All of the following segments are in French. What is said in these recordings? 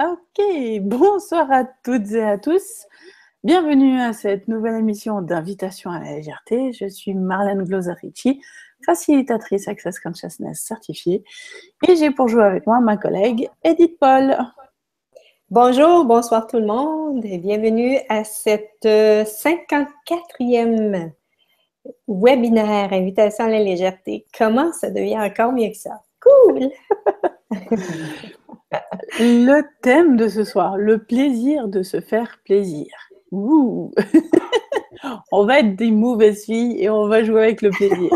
Ok, bonsoir à toutes et à tous. Bienvenue à cette nouvelle émission d'Invitation à la légèreté. Je suis Marlène Glosarici, facilitatrice Access Consciousness certifiée, et j'ai pour jouer avec moi ma collègue Edith Paul. Bonjour, bonsoir tout le monde et bienvenue à cette 54e webinaire Invitation à la légèreté. Comment ça devient encore mieux que ça? Cool! Le thème de ce soir, le plaisir de se faire plaisir. Ouh. On va être des mauvaises filles et on va jouer avec le plaisir.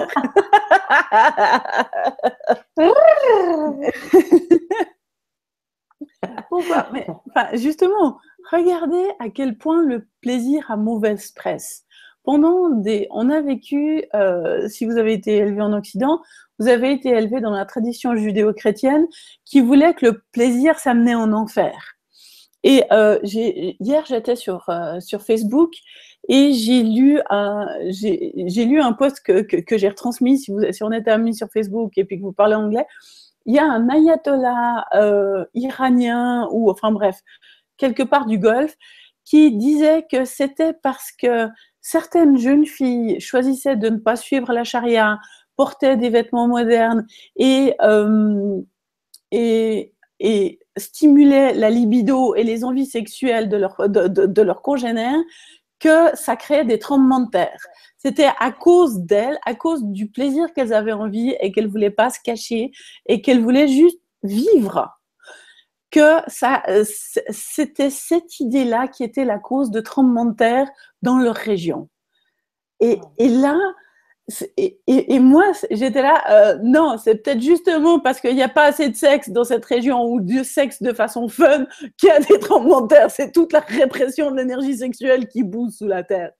Pourquoi? Mais, enfin, justement, regardez à quel point le plaisir a mauvaise presse. On a vécu, si vous avez été élevé en Occident, vous avez été élevé dans la tradition judéo-chrétienne qui voulait que le plaisir s'amenait en enfer. Et hier, j'étais sur Facebook et j'ai lu un post que j'ai retransmis. Si on est amis sur Facebook et puis que vous parlez anglais, il y a un ayatollah iranien ou enfin bref, quelque part du Golfe, qui disait que c'était parce que certaines jeunes filles choisissaient de ne pas suivre la charia, portaient des vêtements modernes et, et stimulaient la libido et les envies sexuelles de leurs congénères que ça créait des tremblements de terre. C'était à cause d'elles, à cause du plaisir qu'elles avaient envie et qu'elles ne voulaient pas se cacher et qu'elles voulaient juste vivre. Que c'était cette idée-là qui était la cause de tremblements de terre dans leur région. Et là, et moi, j'étais là, non, c'est peut-être justement parce qu'il n'y a pas assez de sexe dans cette région ou du sexe de façon fun qu'il y a des tremblements de terre. C'est toute la répression de l'énergie sexuelle qui bouge sous la terre.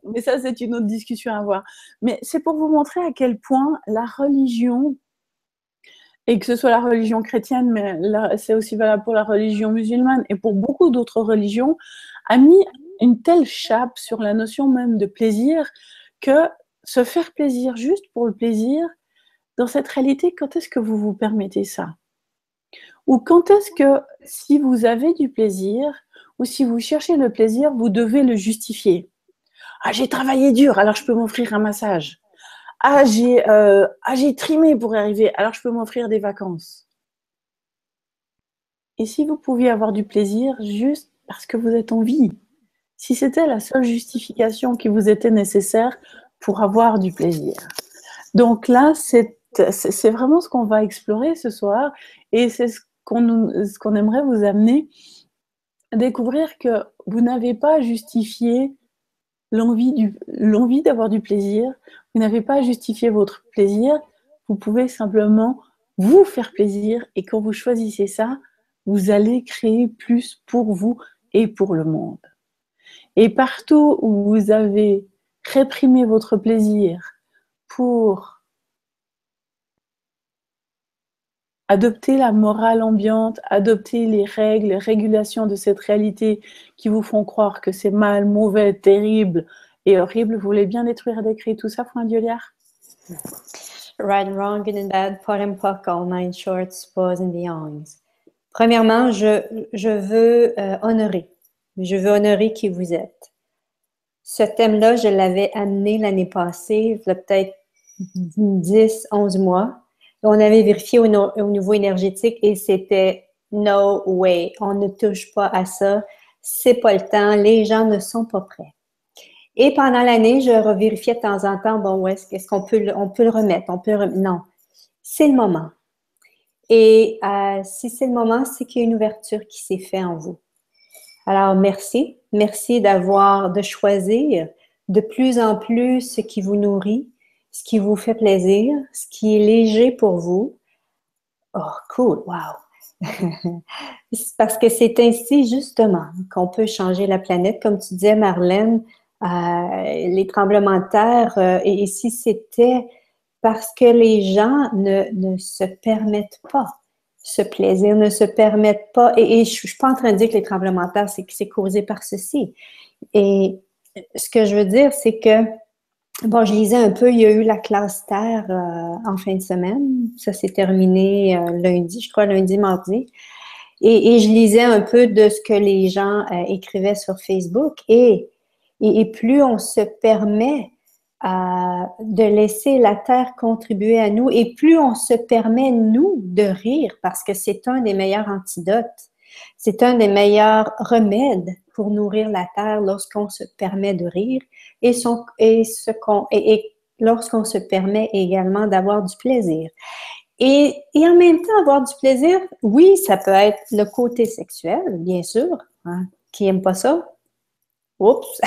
Mais ça, c'est une autre discussion à avoir. Mais c'est pour vous montrer à quel point la religion, et que ce soit la religion chrétienne, mais là, c'est aussi valable pour la religion musulmane et pour beaucoup d'autres religions, a mis une telle chape sur la notion même de plaisir que se faire plaisir juste pour le plaisir, dans cette réalité, quand est-ce que vous vous permettez ça? Ou quand est-ce que si vous avez du plaisir ou si vous cherchez le plaisir, vous devez le justifier? Ah, j'ai travaillé dur, alors je peux m'offrir un massage. J'ai trimé pour y arriver, alors je peux m'offrir des vacances. Et si vous pouviez avoir du plaisir juste parce que vous êtes en vie? Si c'était la seule justification qui vous était nécessaire pour avoir du plaisir. Donc là, c'est vraiment ce qu'on va explorer ce soir et c'est ce qu'on aimerait vous amener à découvrir que vous n'avez pas à justifier l'envie d'avoir du plaisir, vous n'avez pas à justifier votre plaisir, vous pouvez simplement vous faire plaisir et quand vous choisissez ça, vous allez créer plus pour vous et pour le monde. Et partout où vous avez réprimé votre plaisir pour adopter la morale ambiante, adopter les règles, les régulations de cette réalité qui vous font croire que c'est mal, mauvais, terrible et horrible, vous voulez bien détruire et décrire tout ça, point Dioliard? Right and wrong, good and bad, pot and puck, all nine shorts, pause and beyonds. Premièrement, je veux honorer. Je veux honorer qui vous êtes. Ce thème-là, je l'avais amené l'année passée, il y a peut-être 10, 11 mois. On avait vérifié au niveau énergétique et c'était no way, on ne touche pas à ça, c'est pas le temps, les gens ne sont pas prêts. Et pendant l'année, je revérifiais de temps en temps, bon, est-ce qu'on peut, on peut le remettre, non, c'est le moment. Et si c'est le moment, c'est qu'il y a une ouverture qui s'est faite en vous. Alors, merci de choisir de plus en plus ce qui vous nourrit, ce qui vous fait plaisir, ce qui est léger pour vous. Oh, cool, wow! Parce que c'est ainsi justement qu'on peut changer la planète. Comme tu disais, Marlène, les tremblements de terre, et si c'était parce que les gens ne se permettent pas ce plaisir, ne se permettent pas, et je ne suis pas en train de dire que les tremblements de terre, c'est causé par ceci. Et ce que je veux dire, c'est que Bon, je lisais un peu, il y a eu la classe Terre en fin de semaine. Ça s'est terminé lundi, je crois, lundi, mardi. Et je lisais un peu de ce que les gens écrivaient sur Facebook. Et plus on se permet de laisser la Terre contribuer à nous, et plus on se permet, nous, de rire, parce que c'est un des meilleurs antidotes. C'est un des meilleurs remèdes pour nourrir la terre lorsqu'on se permet de rire et lorsqu'on se permet également d'avoir du plaisir. Et en même temps, avoir du plaisir, oui, ça peut être le côté sexuel, bien sûr. Hein. Qui aime pas ça? Oups!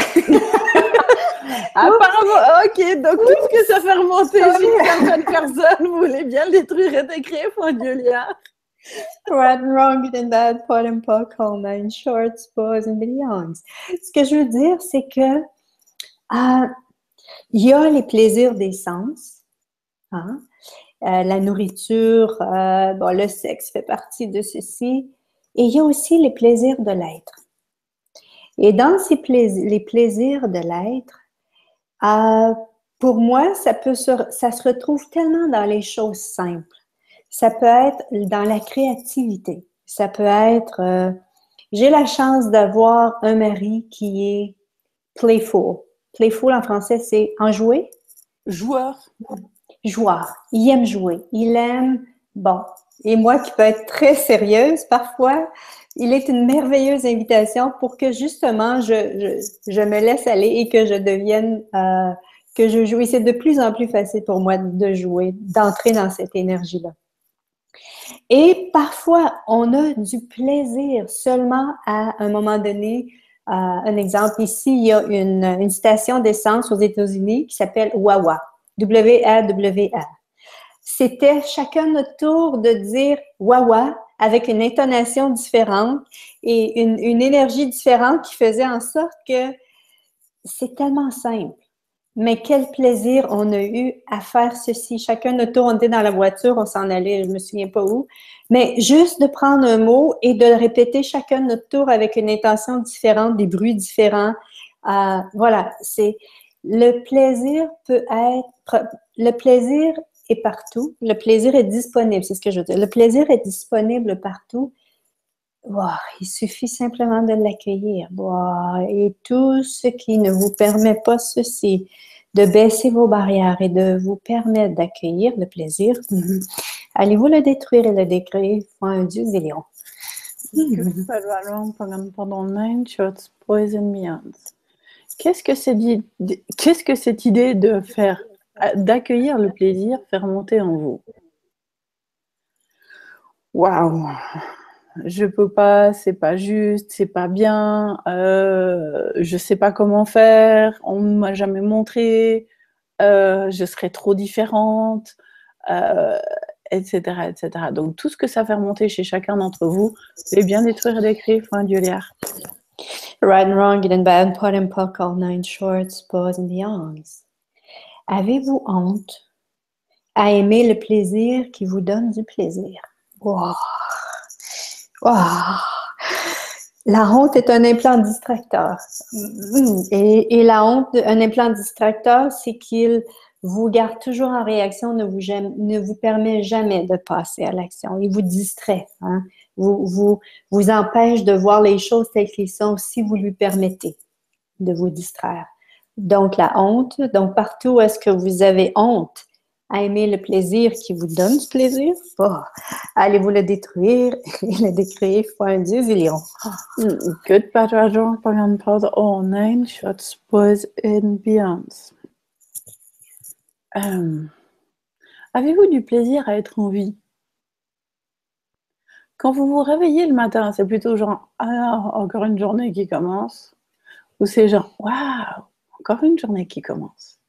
Apparemment, ok, donc tout ce que ça fait remonter chez certaines personnes, vous voulez bien le détruire et décrire, Julia. Right and wrong, good and bad, pot and pock, all nine shorts, boys and beyonds. Ce que je veux dire, c'est que il y a les plaisirs des sens, hein? La nourriture, bon, le sexe fait partie de ceci, et il y a aussi les plaisirs de l'être. Et dans les plaisirs de l'être, pour moi, ça se retrouve tellement dans les choses simples. Ça peut être dans la créativité. Ça peut être, j'ai la chance d'avoir un mari qui est playful. Playful en français, c'est enjoué. Joueur. Joueur. Il aime jouer. Il aime, bon. Et moi qui peux être très sérieuse parfois, il est une merveilleuse invitation pour que justement je me laisse aller et que je devienne, que je joue. Et c'est de plus en plus facile pour moi de jouer, d'entrer dans cette énergie-là. Et parfois, on a du plaisir seulement à un moment donné. Un exemple, ici, il y a une station d'essence aux États-Unis qui s'appelle Wawa, W-A-W-A. C'était chacun notre tour de dire Wawa avec une intonation différente et une énergie différente qui faisait en sorte que c'est tellement simple. Mais quel plaisir on a eu à faire ceci. Chacun notre tour, on était dans la voiture, on s'en allait, je me souviens pas où. Mais juste de prendre un mot et de le répéter chacun notre tour avec une intention différente, des bruits différents. Voilà, c'est le plaisir peut être, le plaisir est partout. Le plaisir est disponible, c'est ce que je veux dire. Le plaisir est disponible partout. Wow, il suffit simplement de l'accueillir. Wow. Et tout ce qui ne vous permet pas ceci, de baisser vos barrières et de vous permettre d'accueillir le plaisir, allez-vous le détruire et le décrire pour un Dieu zillion. Pendant 9 shots, boys and beyonds. Qu'est-ce que cette idée de d'accueillir le plaisir fait remonter en vous? Waouh! Je peux pas, c'est pas juste, c'est pas bien, je sais pas comment faire, on m'a jamais montré, je serais trop différente, etc., etc. Donc tout ce que ça fait remonter chez chacun d'entre vous, c'est bien détruire et décrire, Duliard. Right and wrong, good and bad, pot and pock, all nine shorts, boys and beyonds. Avez-vous honte à aimer le plaisir qui vous donne du plaisir? Wow! Wow. La honte est un implant distracteur. Et la honte, un implant distracteur, c'est qu'il vous garde toujours en réaction, ne vous permet jamais de passer à l'action. Il vous distrait, hein? Vous empêche de voir les choses telles qu'elles sont si vous lui permettez de vous distraire. Donc, la honte, donc partout où est-ce que vous avez honte à aimer le plaisir qui vous donne du plaisir, allez-vous le détruire et le décrire pour un Dieu zillion. Good, bad, wrong, all 9 shots, boys and beyonds. Avez-vous du plaisir à être en vie? Quand vous vous réveillez le matin, c'est plutôt genre « Ah, encore une journée qui commence » ou c'est genre « Waouh, encore une journée qui commence ».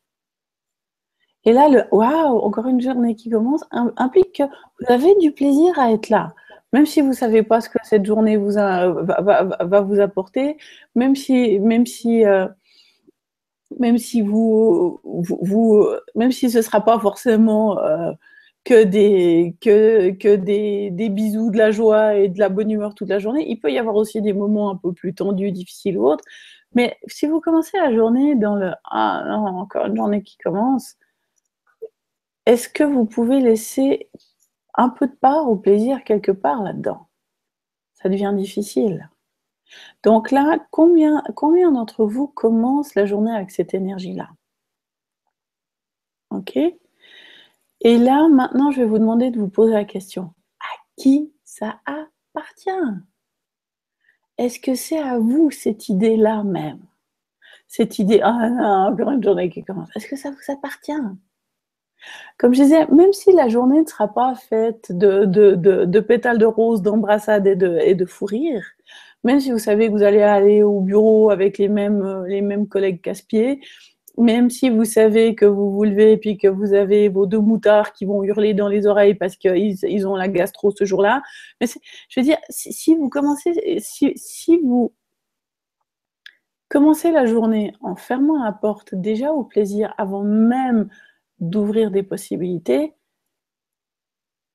Et là, le « Waouh, encore une journée qui commence » implique que vous avez du plaisir à être là. Même si vous ne savez pas ce que cette journée va vous apporter, même si même si ce ne sera pas forcément que des bisous, de la joie et de la bonne humeur toute la journée, il peut y avoir aussi des moments un peu plus tendus, difficiles ou autres, Mais si vous commencez la journée dans le « Ah non, encore une journée qui commence », est-ce que vous pouvez laisser un peu de part au plaisir quelque part là-dedans? Ça devient difficile. Donc là, combien d'entre vous commencent la journée avec cette énergie-là? OK? Et là, maintenant, je vais vous demander de vous poser la question. À qui ça appartient? Est-ce que c'est à vous, cette idée-là même? Cette idée: «Ah non, encore une journée qui commence». Est-ce que ça vous appartient? Comme je disais, même si la journée ne sera pas faite de pétales de rose, d'embrassades et de fou rires, même si vous savez que vous allez aller au bureau avec les mêmes collègues casse-pieds, même si vous savez que vous vous levez et puis que vous avez vos 2 moutards qui vont hurler dans les oreilles parce qu'ils ont la gastro ce jour-là. Mais je veux dire, si vous commencez, si vous commencez la journée en fermant la porte déjà au plaisir avant même d'ouvrir des possibilités,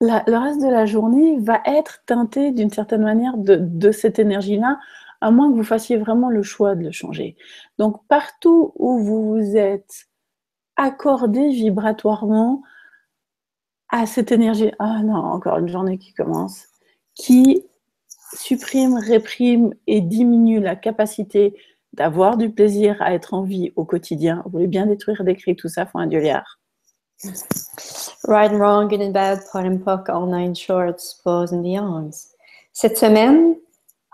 le reste de la journée va être teinté d'une certaine manière de cette énergie-là, à moins que vous fassiez vraiment le choix de le changer. Donc partout où vous vous êtes accordé vibratoirement à cette énergie, ah non, encore une journée qui commence, qui supprime, réprime et diminue la capacité d'avoir du plaisir à être en vie au quotidien. Vous voulez bien détruire, décrire tout ça, faut un dieuliard. Right and wrong, good and bad, pot and pock, all nine shorts, bows and beyonds. Cette semaine,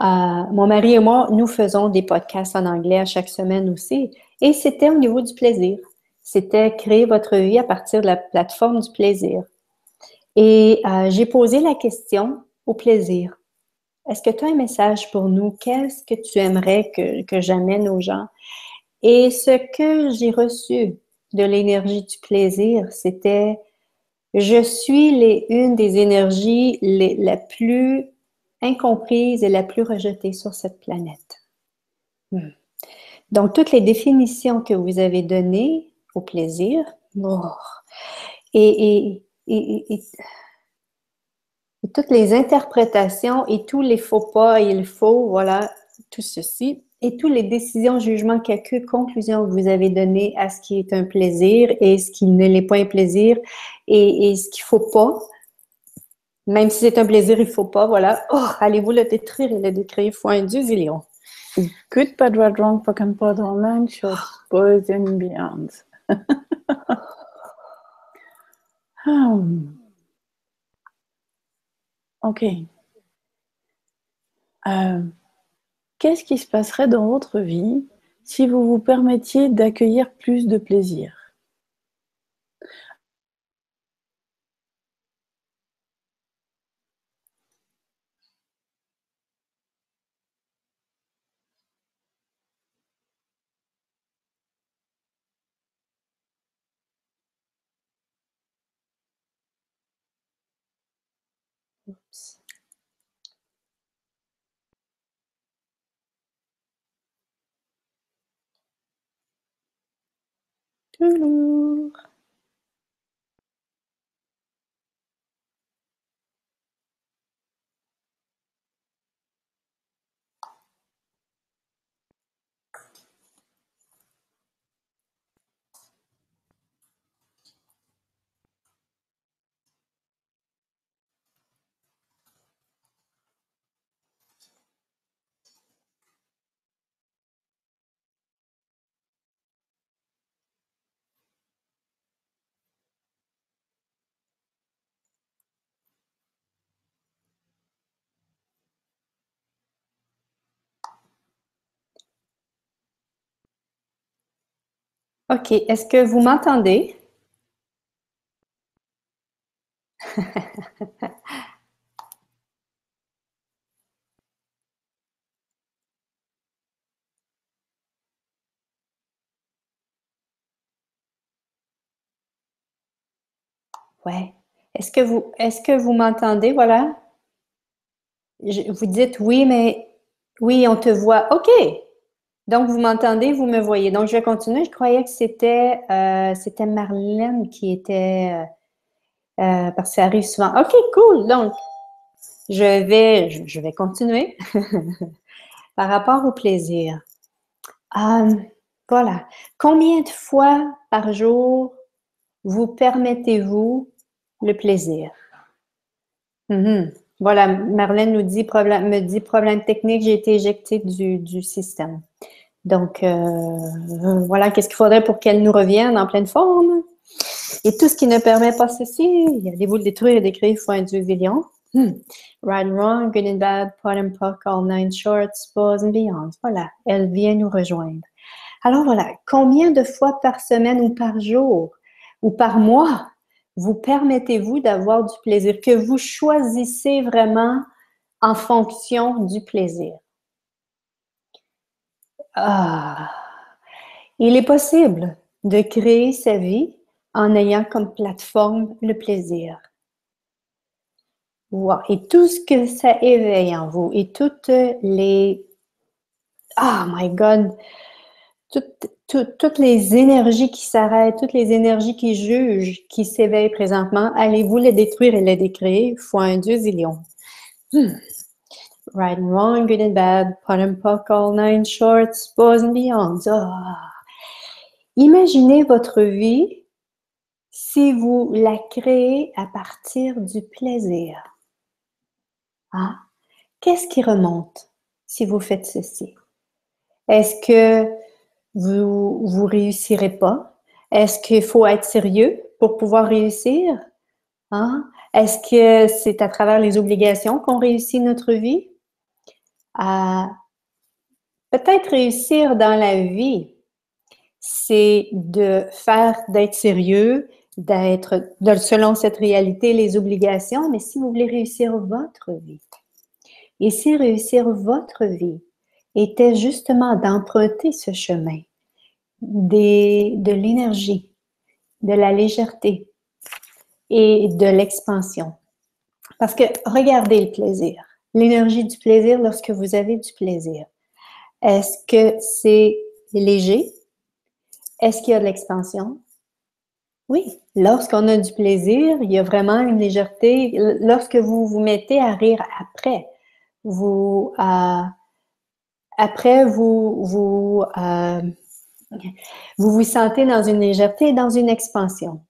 mon mari et moi, nous faisons des podcasts en anglais à chaque semaine aussi. Et c'était au niveau du plaisir. C'était créer votre vie à partir de la plateforme du plaisir. Et j'ai posé la question au plaisir. Est-ce que tu as un message pour nous? Qu'est-ce que tu aimerais que j'amène aux gens? Et ce que j'ai reçu de l'énergie du plaisir, c'était je suis une des énergies la plus incomprise et la plus rejetée sur cette planète. Donc, toutes les définitions que vous avez données au plaisir, et toutes les interprétations et tous les faux pas et le faux, voilà, tout ceci, et toutes les décisions, jugements, calculs, conclusions que vous avez données à ce qui est un plaisir et ce qui ne l'est pas un plaisir et ce qu'il ne faut pas, même si c'est un plaisir, il ne faut pas, voilà. Oh, allez-vous le détruire et le décrire fois un zillion. Good, bad, right, wrong, pock and pot, all nine shorts, boys and beyonds. Ok. Qu'est-ce qui se passerait dans votre vie si vous vous permettiez d'accueillir plus de plaisir? Oups. Toujours. OK. Est-ce que vous m'entendez? Ouais. Est-ce que vous m'entendez? Voilà. Vous dites oui, mais oui, on te voit. OK. Donc, vous m'entendez, vous me voyez. Donc, je vais continuer. Je croyais que c'était Marlène qui était parce que ça arrive souvent. OK, cool. Donc, je vais continuer par rapport au plaisir. Voilà. Combien de fois par jour vous permettez-vous le plaisir? Voilà, Marlène me dit problème technique, j'ai été éjectée du système. Donc, voilà, qu'est-ce qu'il faudrait pour qu'elle nous revienne en pleine forme? Et tout ce qui ne permet pas ceci, allez-vous le détruire et décrire fois un dieu zillion? Right and wrong, good and bad, pot and pock, all nine shorts, pause and beyond. Voilà, elle vient nous rejoindre. Alors voilà, combien de fois par semaine ou par jour ou par mois vous permettez-vous d'avoir du plaisir, que vous choisissez vraiment en fonction du plaisir? Il est possible de créer sa vie en ayant comme plateforme le plaisir. Wow. Et tout ce que ça éveille en vous et toutes les... Oh my God! Toutes les énergies qui s'arrêtent, toutes les énergies qui jugent, qui s'éveillent présentement, allez-vous les détruire et les décréer fois un dieu zillion. Right and wrong, good and bad, pot and pock, all nine shorts, pause and beyond. Imaginez votre vie si vous la créez à partir du plaisir. Qu'est-ce qui remonte si vous faites ceci? Est-ce que vous réussirez pas? Est-ce qu'il faut être sérieux pour pouvoir réussir? Est-ce que c'est à travers les obligations qu'on réussit notre vie? Peut-être réussir dans la vie, c'est d'être sérieux, selon cette réalité, les obligations, mais si vous voulez réussir votre vie, et si réussir votre vie était justement d'emprunter ce chemin, de l'énergie, de la légèreté et de l'expansion. Parce que regardez le plaisir, l'énergie du plaisir lorsque vous avez du plaisir. Est-ce que c'est léger? Est-ce qu'il y a de l'expansion? Oui, lorsqu'on a du plaisir, il y a vraiment une légèreté. Lorsque vous vous mettez à rire après, vous vous sentez dans une légèreté et dans une expansion.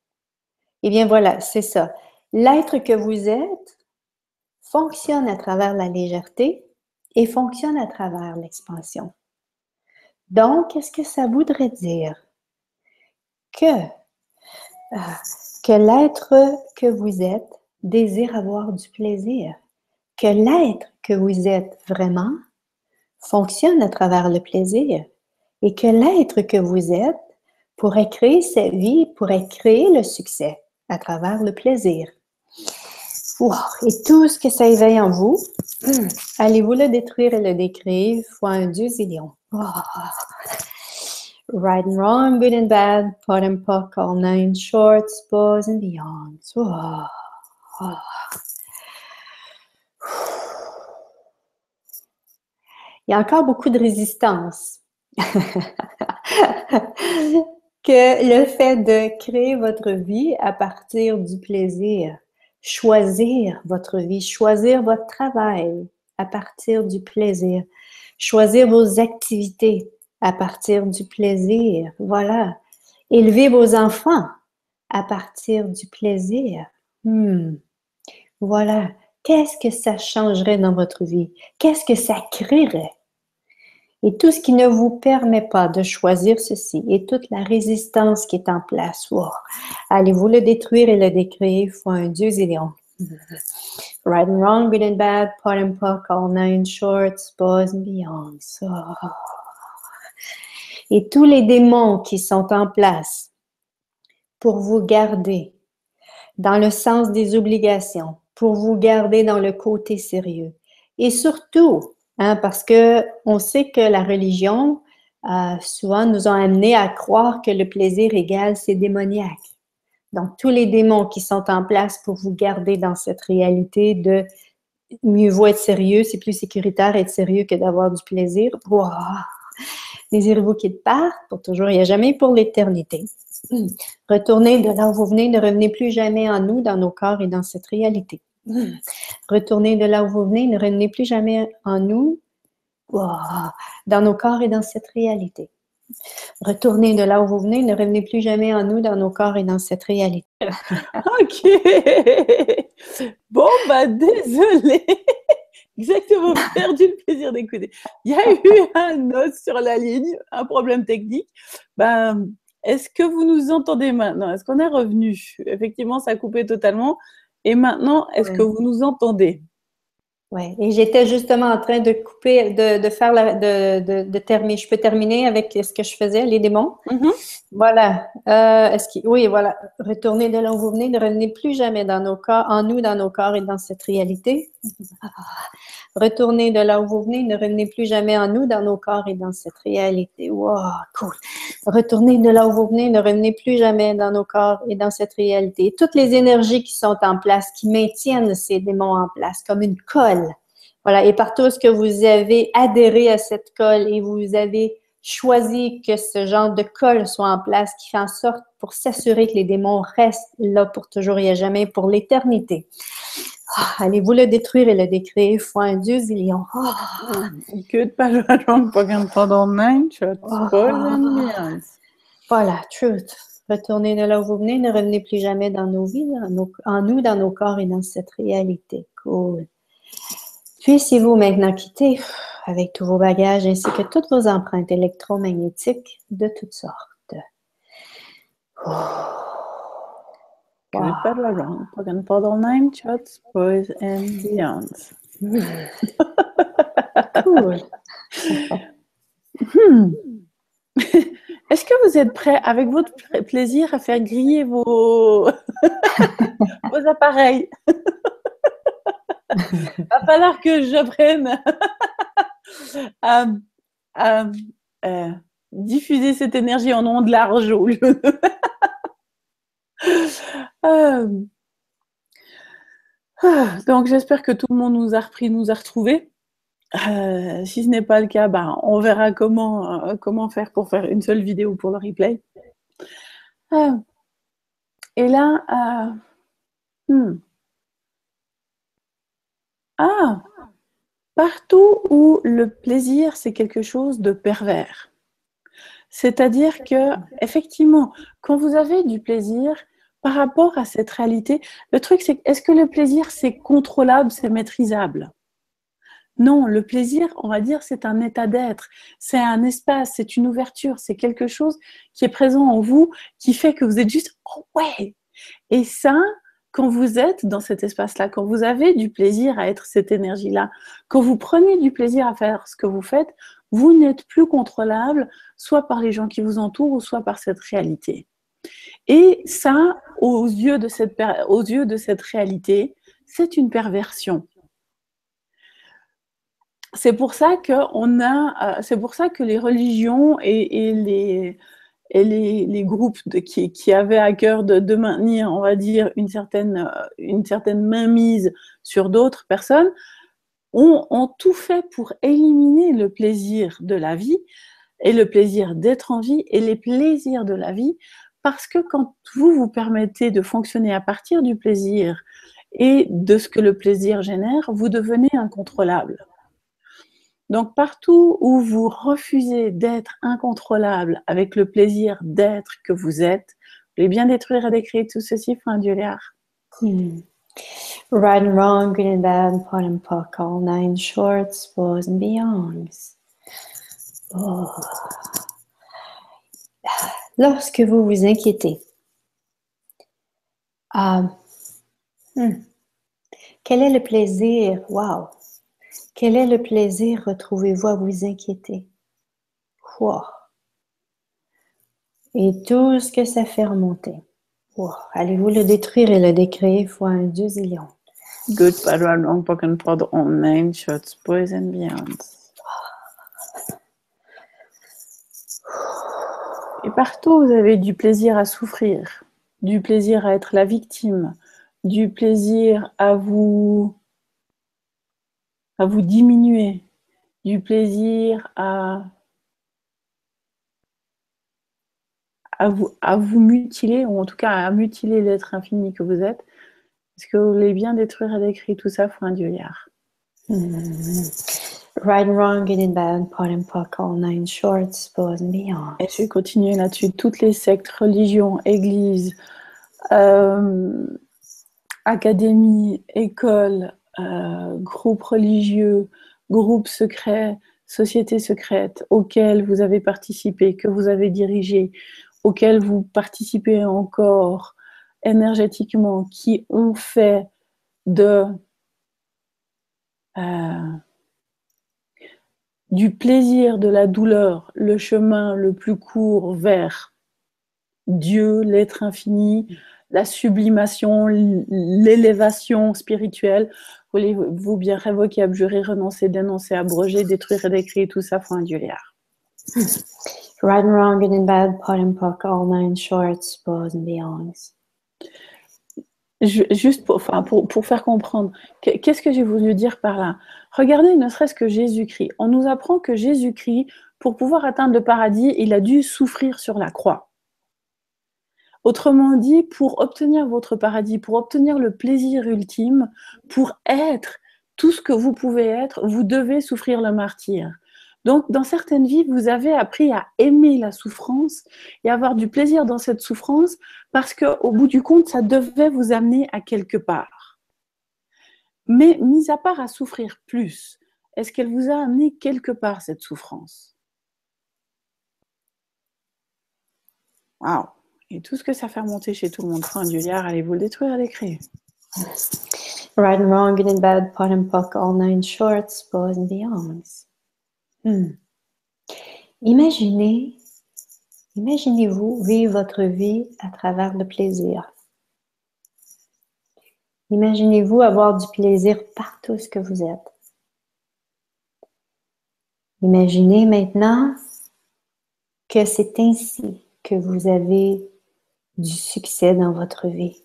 Eh bien voilà, c'est ça. L'être que vous êtes fonctionne à travers la légèreté et fonctionne à travers l'expansion. Donc, qu'est-ce que ça voudrait dire? Que l'être que vous êtes désire avoir du plaisir, que l'être que vous êtes vraiment fonctionne à travers le plaisir et que l'être que vous êtes pourrait créer sa vie, pourrait créer le succès à travers le plaisir. Wow. Et tout ce que ça éveille en vous, allez-vous le détruire et le décréer fois un dieu zillion. Wow. Right and wrong, good and bad, pot and pock, all nine shorts, pause and beyond. Wow. Wow. Il y a encore beaucoup de résistance. Que le fait de créer votre vie à partir du plaisir, choisir votre vie, choisir votre travail à partir du plaisir, choisir vos activités à partir du plaisir, voilà. Élever vos enfants à partir du plaisir. Voilà. Qu'est-ce que ça changerait dans votre vie? Qu'est-ce que ça créerait? Et tout ce qui ne vous permet pas de choisir ceci et toute la résistance qui est en place, wow, allez-vous le détruire et le décréer fois un dieu zillion. Right and wrong, good and bad, pot and pock, all nine shorts, pause and beyond. So. Et tous les démons qui sont en place pour vous garder dans le sens des obligations, pour vous garder dans le côté sérieux. Et surtout, parce que on sait que la religion, souvent, nous a amené à croire que le plaisir égal, c'est démoniaque. Donc, tous les démons qui sont en place pour vous garder dans cette réalité de mieux vaut être sérieux, c'est plus sécuritaire être sérieux que d'avoir du plaisir. Wow. Désirez-vous qu'il parte pour toujours, il n'y a jamais pour l'éternité. Retournez de là où vous venez, ne revenez plus jamais en nous, dans nos corps et dans cette réalité. Retournez de là où vous venez, ne revenez plus jamais en nous, dans nos corps et dans cette réalité. Retournez de là où vous venez, ne revenez plus jamais en nous, dans nos corps et dans cette réalité. Ok. Bon, bah, désolé. Exactement, perdu le plaisir d'écouter. Il y a eu un os sur la ligne, un problème technique. Ben, est-ce que vous nous entendez maintenant? Est-ce qu'on est revenu? Effectivement, ça a coupé totalement. Et maintenant, est-ce que vous nous entendez? Ouais. Et j'étais justement en train de couper, de faire de terminer. Je peux terminer avec ce que je faisais, les démons. Voilà. Oui, voilà. Retournez de là où vous venez, ne revenez plus jamais dans nos corps, en nous, dans nos corps et dans cette réalité. Retournez de là où vous venez, ne revenez plus jamais en nous, dans nos corps et dans cette réalité. Wow, cool. Retournez de là où vous venez, ne revenez plus jamais dans nos corps et dans cette réalité. Et toutes les énergies qui sont en place, qui maintiennent ces démons en place, comme une colle. Voilà. Et par tout ce que vous avez adhéré à cette colle et vous avez choisi que ce genre de colle soit en place, qui fait en sorte pour s'assurer que les démons restent là pour toujours et à jamais, pour l'éternité. Allez-vous le détruire et le décréer fois un Dieu zillion. Gud Palvarong Paganpadon Nine Shots, Poison Beyond. Voilà, truth. Retournez de là où vous venez, ne revenez plus jamais dans nos vies, en nous, dans nos corps et dans cette réalité. Cool. Puissiez-vous maintenant quitter avec tous vos bagages ainsi que toutes vos empreintes électromagnétiques de toutes sortes. Gud Palvarong Paganpadon Nine Shots, Poison and Beyond. Cool. Est-ce que vous êtes prêts, avec votre plaisir, à faire griller vos appareils? Va falloir que j'apprenne à diffuser cette énergie en ondes larges au lieu de... Donc j'espère que tout le monde nous a repris, nous a retrouvés. Si ce n'est pas le cas, ben, on verra comment faire pour faire une seule vidéo pour le replay. Et là, partout où le plaisir, c'est quelque chose de pervers. C'est-à-dire que, effectivement, quand vous avez du plaisir, par rapport à cette réalité, le truc, c'est est-ce que le plaisir, c'est contrôlable, c'est maîtrisable? Non, le plaisir, on va dire, c'est un état d'être, c'est un espace, c'est une ouverture, c'est quelque chose qui est présent en vous, qui fait que vous êtes juste « oh ouais !» Et ça, quand vous êtes dans cet espace-là, quand vous avez du plaisir à être cette énergie-là, quand vous prenez du plaisir à faire ce que vous faites, vous n'êtes plus contrôlable, soit par les gens qui vous entourent, ou soit par cette réalité. Et ça, aux yeux de cette réalité, c'est une perversion. C'est pour ça que les religions et les groupes qui avaient à cœur de maintenir, on va dire, une certaine mainmise sur d'autres personnes, ont tout fait pour éliminer le plaisir de la vie et le plaisir d'être en vie et les plaisirs de la vie, parce que quand vous vous permettez de fonctionner à partir du plaisir et de ce que le plaisir génère, vous devenez incontrôlable. Donc partout où vous refusez d'être incontrôlable avec le plaisir d'être que vous êtes, vous voulez bien détruire et décrire tout ceci, Fin Dioliard. Right and wrong, good and bad, pot and pock, all nine shorts, boys and beyonds. Oh. Lorsque vous vous inquiétez, quel est le plaisir? Wow! Quel est le plaisir, retrouvez-vous à vous inquiéter? Wow. Et tout ce que ça fait remonter. Wow. Allez-vous le détruire et le décréer fois un Dieu zillion? Good, bad, right, wrong, pock and pod, all nine shots, boys and beyond. Et partout, vous avez du plaisir à souffrir, du plaisir à être la victime, du plaisir à vous diminuer, du plaisir à vous mutiler, ou en tout cas à mutiler l'être infini que vous êtes. Est-ce que vous voulez bien détruire et décrire tout ça, Fin Dioliard? right and wrong, good and bad, pot and pock, all nine shorts, boys and beyond. Et je vais continuer là-dessus. Toutes les sectes, religions, églises, académies, écoles, groupes religieux, groupes secrets, sociétés secrètes auxquelles vous avez participé, que vous avez dirigé, auxquelles vous participez encore énergétiquement, qui ont fait du plaisir, de la douleur, le chemin le plus court vers Dieu, l'être infini, la sublimation, l'élévation spirituelle. Voulez-vous bien révoquer, abjurer, renoncer, dénoncer, abroger, détruire et décrire tout ça pour un Dieu liard. Right and wrong, good and bad, pot and pock, all nine shorts, boys and beyonds. Juste pour faire comprendre, qu'est-ce que j'ai voulu dire par là? Regardez, ne serait-ce que Jésus-Christ. On nous apprend que Jésus-Christ, pour pouvoir atteindre le paradis, il a dû souffrir sur la croix. Autrement dit, pour obtenir votre paradis, pour obtenir le plaisir ultime, pour être tout ce que vous pouvez être, vous devez souffrir le martyre. Donc, dans certaines vies, vous avez appris à aimer la souffrance et avoir du plaisir dans cette souffrance parce qu'au bout du compte, ça devait vous amener à quelque part. Mais, mis à part à souffrir plus, est-ce qu'elle vous a amené quelque part, cette souffrance? Waouh! Et tout ce que ça fait remonter chez tout le monde, un Dieu liard, allez vous le détruire à l'écrit. Right and wrong, good and bad, pot and pock, all nine shorts, boys and beyonds. Imaginez-vous vivre votre vie à travers le plaisir. Imaginez-vous avoir du plaisir partout ce que vous êtes. Imaginez maintenant que c'est ainsi que vous avez du succès dans votre vie,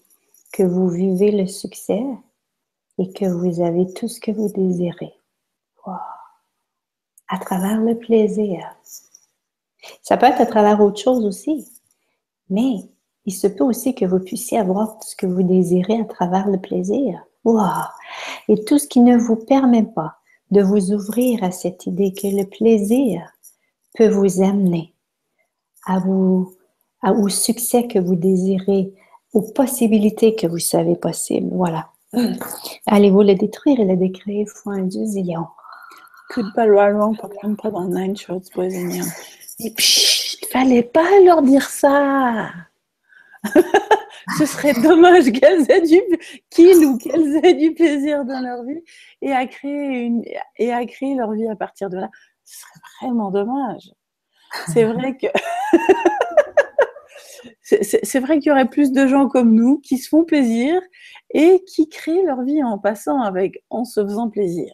que vous vivez le succès et que vous avez tout ce que vous désirez. Wow. À travers le plaisir. Ça peut être à travers autre chose aussi, mais il se peut aussi que vous puissiez avoir tout ce que vous désirez à travers le plaisir. Wow. Et tout ce qui ne vous permet pas de vous ouvrir à cette idée que le plaisir peut vous amener au succès que vous désirez, aux possibilités que vous savez possibles. Voilà. Allez-vous le détruire et le décrire fois un zillion. Good bad right wrong, pas dans nine shorts, boys and beyond. Mais il fallait pas leur dire ça. Ce serait dommage qu'elles aient qu'elles aient du plaisir dans leur vie et à créer leur vie à partir de là. Ce serait vraiment dommage. C'est vrai que c'est vrai qu'il y aurait plus de gens comme nous qui se font plaisir et qui créent leur vie en se faisant plaisir.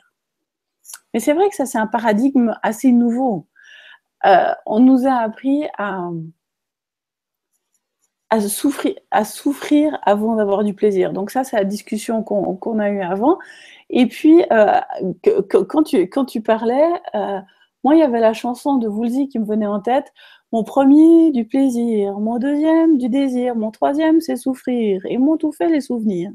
Mais c'est vrai que ça, c'est un paradigme assez nouveau. On nous a appris à souffrir avant d'avoir du plaisir. Donc ça, c'est la discussion qu'on a eue avant. Et puis, quand tu parlais, moi, il y avait la chanson de Woolsey qui me venait en tête. Mon premier, du plaisir. Mon deuxième, du désir. Mon troisième, c'est souffrir. Et m'ont tout fait les souvenirs.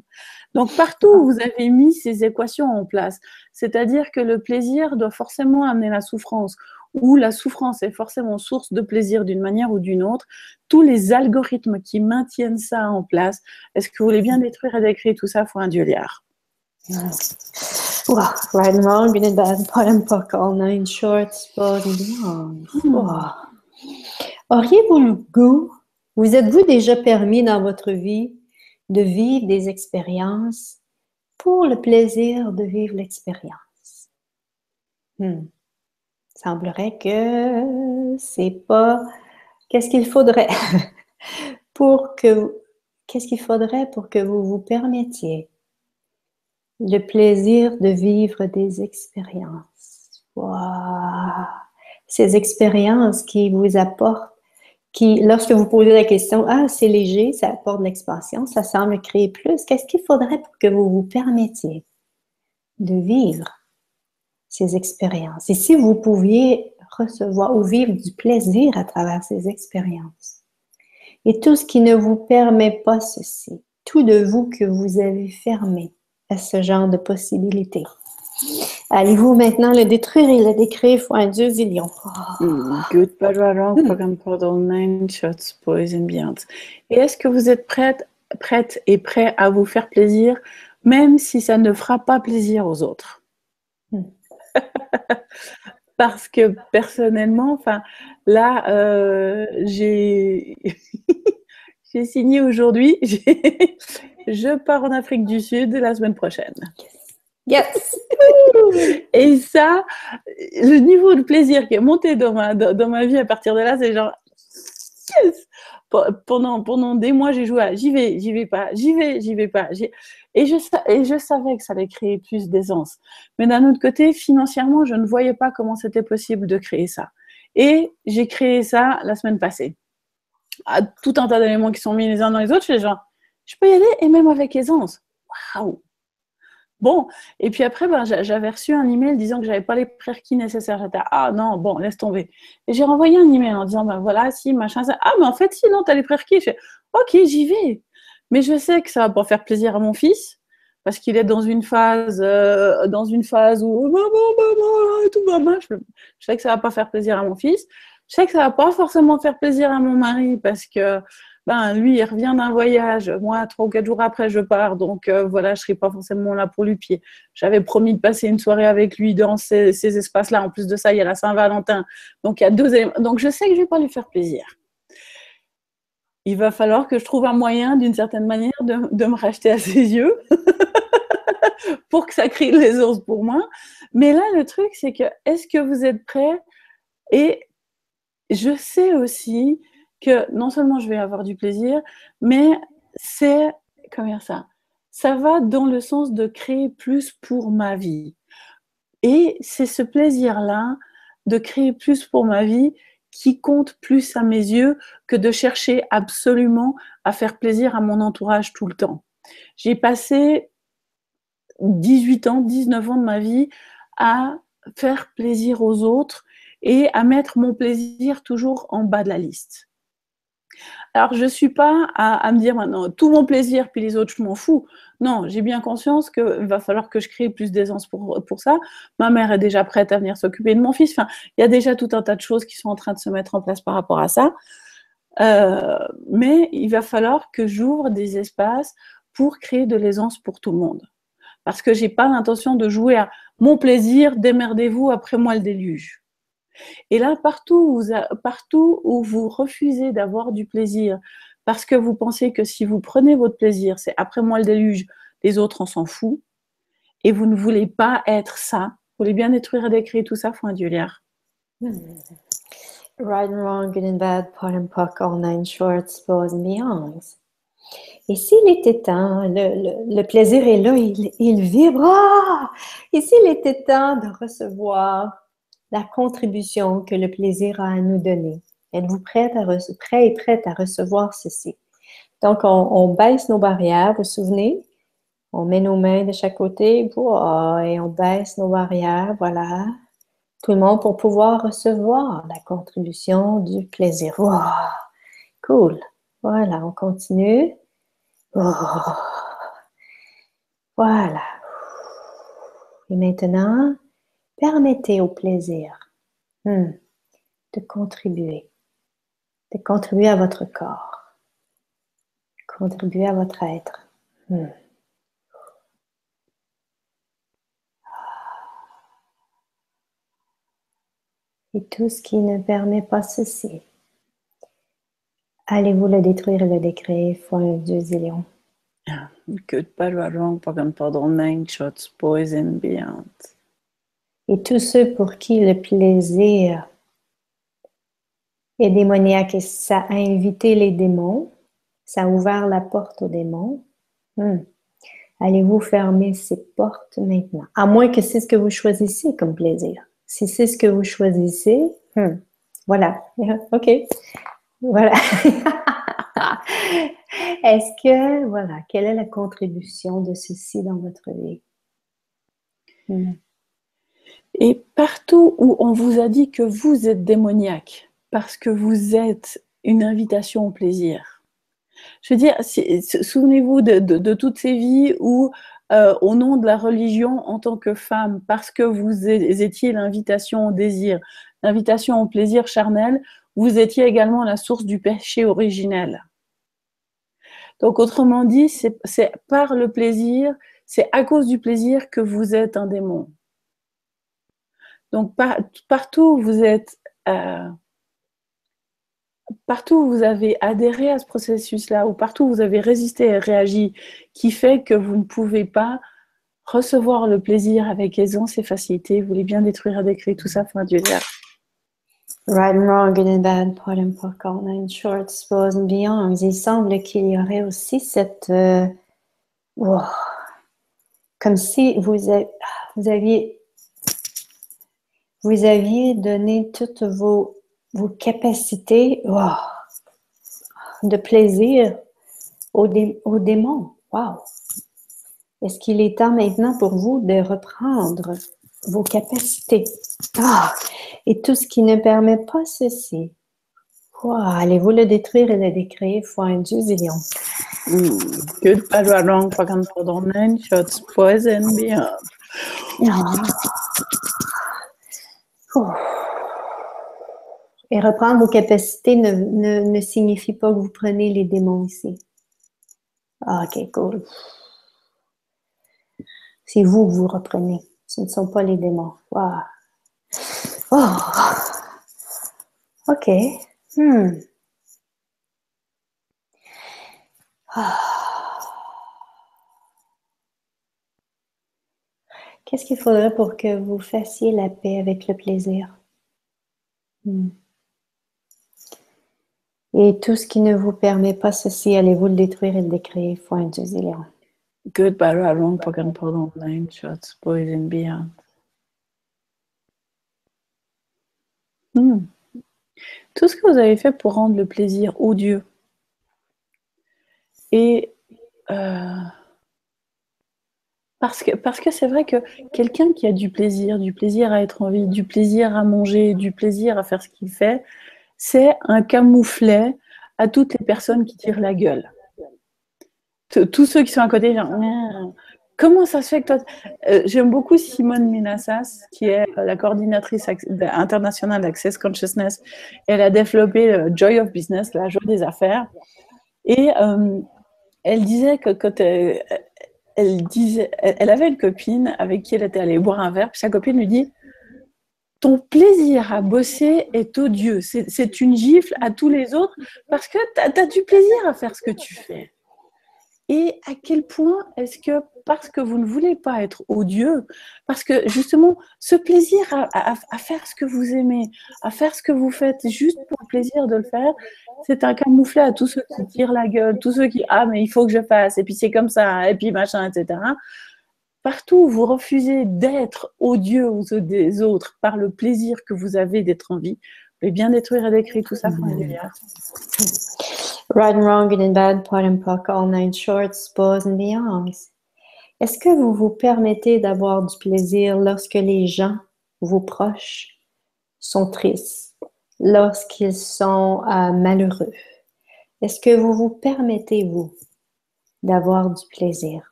Donc, partout, vous avez mis ces équations en place. C'est-à-dire que le plaisir doit forcément amener la souffrance, ou la souffrance est forcément source de plaisir d'une manière ou d'une autre. Tous les algorithmes qui maintiennent ça en place, est-ce que vous voulez bien détruire et décrire tout ça pour un Dieu liard? Wow, right and wrong, good and bad, pot and pock, all nine shorts, boys and beyond. Wow. Auriez-vous le goût, vous êtes-vous déjà permis dans votre vie de vivre des expériences pour le plaisir de vivre l'expérience? Semblerait que c'est pas... Qu'est-ce qu'il faudrait pour que vous vous permettiez le plaisir de vivre des expériences? Wow. Ces expériences qui vous apportent, lorsque vous posez la question, c'est léger, ça apporte de l'expansion, ça semble créer plus, qu'est-ce qu'il faudrait pour que vous vous permettiez de vivre ces expériences? Et si vous pouviez recevoir ou vivre du plaisir à travers ces expériences, et tout ce qui ne vous permet pas ceci, tout de vous que vous avez fermé à ce genre de possibilités, Allez-vous maintenant le détruire et le décrire fois un dieu zillion? Good, bad, right, wrong, Program Pardon, 9 shots, Poison Beyond. Et est-ce que vous êtes prête et prêt à vous faire plaisir, même si ça ne fera pas plaisir aux autres? Parce que personnellement, enfin, là, j'ai j'ai signé aujourd'hui. Je pars en Afrique du Sud la semaine prochaine. Yes! Et ça, le niveau de plaisir qui est monté dans ma vie à partir de là, c'est genre yes! Pendant des mois, j'ai joué à j'y vais pas, j'y vais pas. Et je savais que ça allait créer plus d'aisance. Mais d'un autre côté, financièrement, je ne voyais pas comment c'était possible de créer ça. Et j'ai créé ça la semaine passée. Tout un tas d'éléments qui sont mis les uns dans les autres, je fais genre, je peux y aller et même avec aisance. Waouh! Bon, et puis après, ben, j'avais reçu un email disant que j'avais pas les prérequis nécessaires. J'étais, ah non, bon, laisse tomber. Et j'ai renvoyé un email en disant, ben voilà, si, machin, ça. Ah, mais en fait, si, non, t'as les prérequis. Je fais, ok, j'y vais. Mais je sais que ça va pas faire plaisir à mon fils, parce qu'il est dans une phase où, maman, tout va bien. Je sais que ça va pas faire plaisir à mon fils. Je sais que ça va pas forcément faire plaisir à mon mari, parce que, ben, lui, il revient d'un voyage. Moi, 3 ou 4 jours après, je pars. Donc, voilà, je ne serai pas forcément là pour lui. Puis, j'avais promis de passer une soirée avec lui dans ces espaces-là. En plus de ça, il y a la Saint-Valentin. Donc, il y a 2 éléments. Donc, je sais que je ne vais pas lui faire plaisir. Il va falloir que je trouve un moyen, d'une certaine manière, de me racheter à ses yeux pour que ça crée de l'aisance pour moi. Mais là, le truc, c'est que, est-ce que vous êtes prêts? Et je sais aussi que non seulement je vais avoir du plaisir, mais c'est, comment dire ça? Ça va dans le sens de créer plus pour ma vie. Et c'est ce plaisir-là de créer plus pour ma vie qui compte plus à mes yeux que de chercher absolument à faire plaisir à mon entourage tout le temps. J'ai passé 18 ans, 19 ans de ma vie à faire plaisir aux autres et à mettre mon plaisir toujours en bas de la liste. Alors, je ne suis pas à me dire maintenant tout mon plaisir, puis les autres, je m'en fous. Non, j'ai bien conscience qu'il va falloir que je crée plus d'aisance pour ça. Ma mère est déjà prête à venir s'occuper de mon fils. Enfin, il y a déjà tout un tas de choses qui sont en train de se mettre en place par rapport à ça. Mais il va falloir que j'ouvre des espaces pour créer de l'aisance pour tout le monde. Parce que je n'ai pas l'intention de jouer à mon plaisir, démerdez-vous, après moi le déluge. Et là, partout où vous refusez d'avoir du plaisir, parce que vous pensez que si vous prenez votre plaisir, c'est après moi le déluge, les autres, on s'en fout, et vous ne voulez pas être ça, vous voulez bien détruire et décrire tout ça, faut un duelière. Right and wrong, good and bad, pot and pock, all 9 shorts, boys and beyonds. Et s'il était temps, le plaisir est là, il vibre. Ah! Et s'il était temps de recevoir la contribution que le plaisir a à nous donner, êtes-vous prêt et prête à recevoir ceci? Donc, on baisse nos barrières, vous vous souvenez? On met nos mains de chaque côté et on baisse nos barrières, voilà. Tout le monde pour pouvoir recevoir la contribution du plaisir. Wow! Cool. Voilà, on continue. Oh. Voilà. Et maintenant, permettez au plaisir de contribuer à votre corps, contribuer à votre être. Et tout ce qui ne permet pas ceci, allez-vous le détruire et le décréer fois un dieu zillion. Good, bad, right, wrong, Program Pardon, 9 shots, boys and beyond. Et tous ceux pour qui le plaisir est démoniaque et ça a invité les démons, ça a ouvert la porte aux démons, allez-vous fermer ces portes maintenant? À moins que c'est ce que vous choisissez comme plaisir. Si c'est ce que vous choisissez, voilà, ok, voilà. Est-ce que, voilà, quelle est la contribution de ceci dans votre vie? Et partout où on vous a dit que vous êtes démoniaque, parce que vous êtes une invitation au plaisir. Je veux dire, souvenez-vous de toutes ces vies où au nom de la religion en tant que femme, parce que vous étiez l'invitation au désir, l'invitation au plaisir charnel, vous étiez également la source du péché originel. Donc, autrement dit, c'est par le plaisir, c'est à cause du plaisir que vous êtes un démon. Donc, partout où vous êtes, partout où vous avez adhéré à ce processus-là, ou partout où vous avez résisté et réagi, qui fait que vous ne pouvez pas recevoir le plaisir avec aisance et facilité, vous voulez bien détruire et décrire tout ça, fin Dieu. Right and wrong, good and bad, part and part, all nine shorts, boys and beyonds. Il semble qu'il y aurait aussi cette... wow, comme si vous aviez donné toutes vos capacités de plaisir aux démons. Wow! Est-ce qu'il est temps maintenant pour vous de reprendre vos capacités? Et tout ce qui ne permet pas ceci, allez-vous le détruire et le décréer fois un zillion? Good, bad, right, wrong, fuck and pardon, nine shots, boys and beyond. Et reprendre vos capacités ne signifie pas que vous prenez les démons ici. Ok, cool. C'est vous que vous reprenez. Ce ne sont pas les démons. Wow. Ok. Qu'est-ce qu'il faudrait pour que vous fassiez la paix avec le plaisir? Et tout ce qui ne vous permet pas ceci, allez-vous le détruire et le décréer fois un zillion. Good, bad, right, wrong, fuck and pardon, nine shots, boys and beyond. Tout ce que vous avez fait pour rendre le plaisir odieux et parce que c'est vrai que quelqu'un qui a du plaisir à être en vie, du plaisir à manger, du plaisir à faire ce qu'il fait, c'est un camouflet à toutes les personnes qui tirent la gueule. Tous ceux qui sont à côté, genre, comment ça se fait que toi... J'aime beaucoup Simone Minassas, qui est la coordinatrice internationale d'Access Consciousness. Elle a développé Joy of Business, la joie des affaires. Et elle disait que quand elle avait une copine avec qui elle était allée boire un verre, puis sa copine lui dit « Ton plaisir à bosser est odieux. C'est une gifle à tous les autres parce que tu as du plaisir à faire ce que tu fais. » Et à quel point est-ce que, parce que vous ne voulez pas être odieux, parce que justement, ce plaisir à faire ce que vous aimez, à faire ce que vous faites juste pour le plaisir de le faire, c'est un camouflet à tous ceux qui tirent la gueule, tous ceux qui « Ah, mais il faut que je fasse, et puis c'est comme ça, et puis machin, etc. » Partout où vous refusez d'être odieux aux yeux des autres par le plaisir que vous avez d'être en vie, vous pouvez bien détruire et décrire tout ça, Right and wrong, good and bad, part and part, all nine shorts, boys and beyonds. Est-ce que vous vous permettez d'avoir du plaisir lorsque les gens, vos proches, sont tristes, lorsqu'ils sont malheureux? Est-ce que vous vous permettez, vous, d'avoir du plaisir?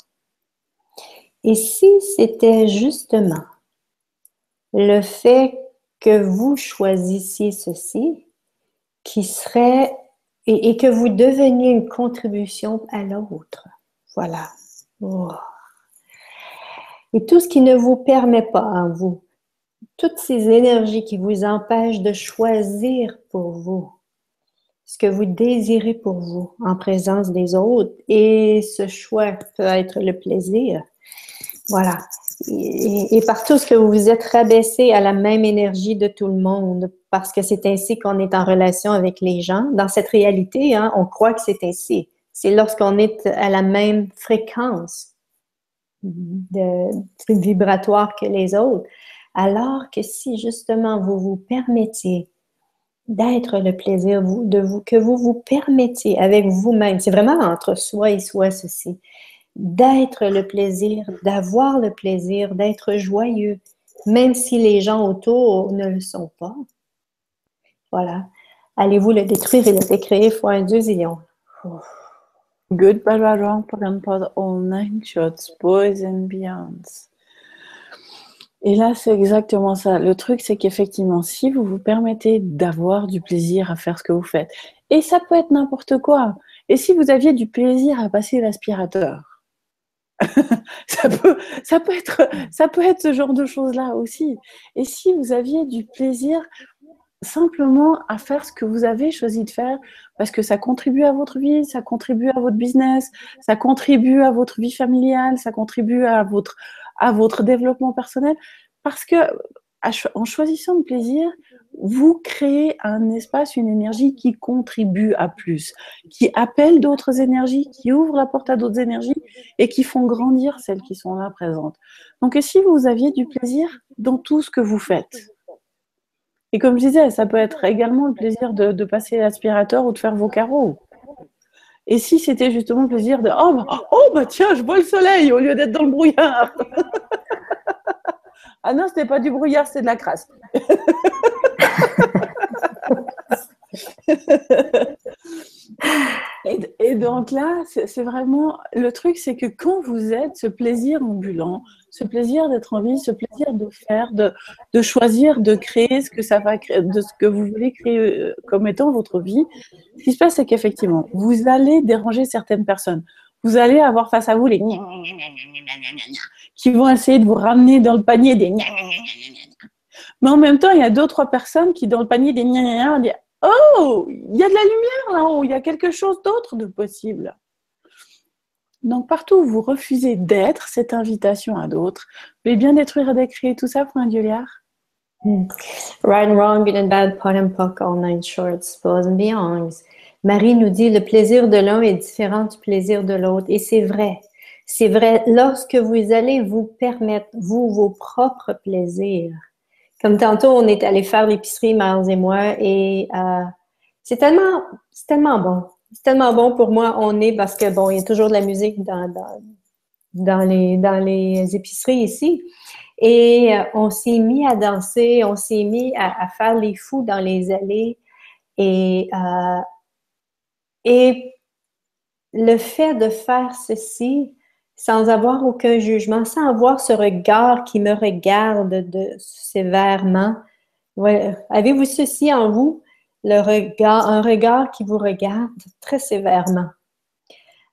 Et si c'était justement le fait que vous choisissiez ceci, qui serait, et que vous deveniez une contribution à l'autre. Voilà. Et tout ce qui ne vous permet pas en vous, toutes ces énergies qui vous empêchent de choisir pour vous, ce que vous désirez pour vous en présence des autres, et ce choix peut être le plaisir. Voilà. Et par tout ce que vous vous êtes rabaissé à la même énergie de tout le monde, parce que c'est ainsi qu'on est en relation avec les gens. Dans cette réalité, hein, on croit que c'est ainsi. C'est lorsqu'on est à la même fréquence vibratoire que les autres. Alors que si justement vous vous permettiez d'être le plaisir que vous vous permettiez avec vous-même, c'est vraiment entre soi et soi ceci, d'être le plaisir, d'avoir le plaisir, d'être joyeux, même si les gens autour ne le sont pas. Voilà. Allez-vous le détruire et le décréer fois un zillion? Good, bad, right, wrong, pot and pot, all nine shots, boys and beyonds. Et là, c'est exactement ça. Le truc, c'est qu'effectivement, si vous vous permettez d'avoir du plaisir à faire ce que vous faites, et ça peut être n'importe quoi. Et si vous aviez du plaisir à passer l'aspirateur, ça ça peut être ce genre de choses-là aussi. Et si vous aviez du plaisir simplement à faire ce que vous avez choisi de faire, parce que ça contribue à votre vie, ça contribue à votre business, ça contribue à votre vie familiale, ça contribue à votre développement personnel, parce que en choisissant le plaisir, vous créez un espace, une énergie qui contribue à plus, qui appelle d'autres énergies, qui ouvre la porte à d'autres énergies et qui font grandir celles qui sont là présentes. Donc, si vous aviez du plaisir dans tout ce que vous faites, et comme je disais, ça peut être également le plaisir de passer l'aspirateur ou de faire vos carreaux. Et si c'était justement le plaisir de bah tiens, je vois le soleil au lieu d'être dans le brouillard. Ah non, c'était pas du brouillard, c'est de la crasse. Et donc là, c'est vraiment le truc, c'est que quand vous êtes ce plaisir ambulant, ce plaisir d'être en vie, ce plaisir de faire, de choisir, de créer ce que ça va créer, de ce que vous voulez créer comme étant votre vie, ce qui se passe, c'est qu'effectivement, vous allez déranger certaines personnes. Vous allez avoir face à vous les qui vont essayer de vous ramener dans le panier des mais en même temps, il y a 2-3 personnes qui, dans le panier des disent oh, il y a de la lumière là-haut, il y a quelque chose d'autre de possible. Donc, partout où vous refusez d'être, cette invitation à d'autres, vous voulez bien détruire et décréer tout ça, point Guliard? Right and wrong, good and bad, pot and pock, all nine shorts, boys and beyonds. Marie nous dit, le plaisir de l'un est différent du plaisir de l'autre. Et c'est vrai. C'est vrai, lorsque vous allez vous permettre, vous, vos propres plaisirs. Comme tantôt, on est allé faire l'épicerie, Miles et moi, et c'est tellement bon. C'est tellement bon pour moi. On est, parce que bon, il y a toujours de la musique dans les épiceries ici. Et on s'est mis à danser, on s'est mis à faire les fous dans les allées. Et le fait de faire ceci sans avoir aucun jugement, sans avoir ce regard qui me regarde sévèrement. Ouais. Avez-vous ceci en vous? Un regard qui vous regarde très sévèrement.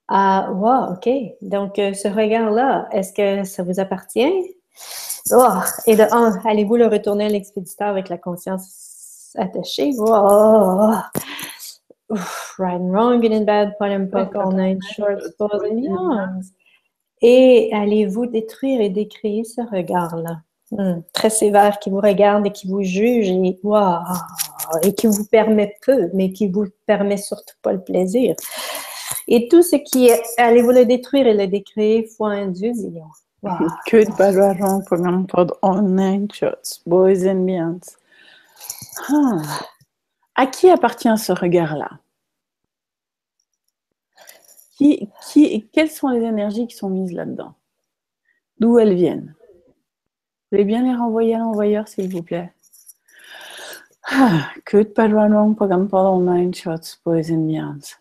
Wow, OK. Donc, ce regard-là, est-ce que ça vous appartient? Oh, et de un, allez-vous le retourner à l'expéditeur avec la conscience attachée? Oh. Right and wrong, good and bad, pot and pock, all nine shorts, boys and youngs. Et allez-vous détruire et décréer ce regard-là? Très sévère, qui vous regarde et qui vous juge et, wow, et qui vous permet peu, mais qui vous permet surtout pas le plaisir. Et tout ce qui est, allez-vous le détruire et le décréer fois un Dieu, disons. Wow. Good, bad, right, wrong, pot and pock, all nine shorts, boys and beyonds. À qui appartient ce regard-là? Quelles sont les énergies qui sont mises là-dedans? D'où elles viennent? Vous voulez bien les renvoyer à l'envoyeur, s'il vous plaît? Good, bad, right, wrong, pot and pock, all nine shorts, boys and beyonds.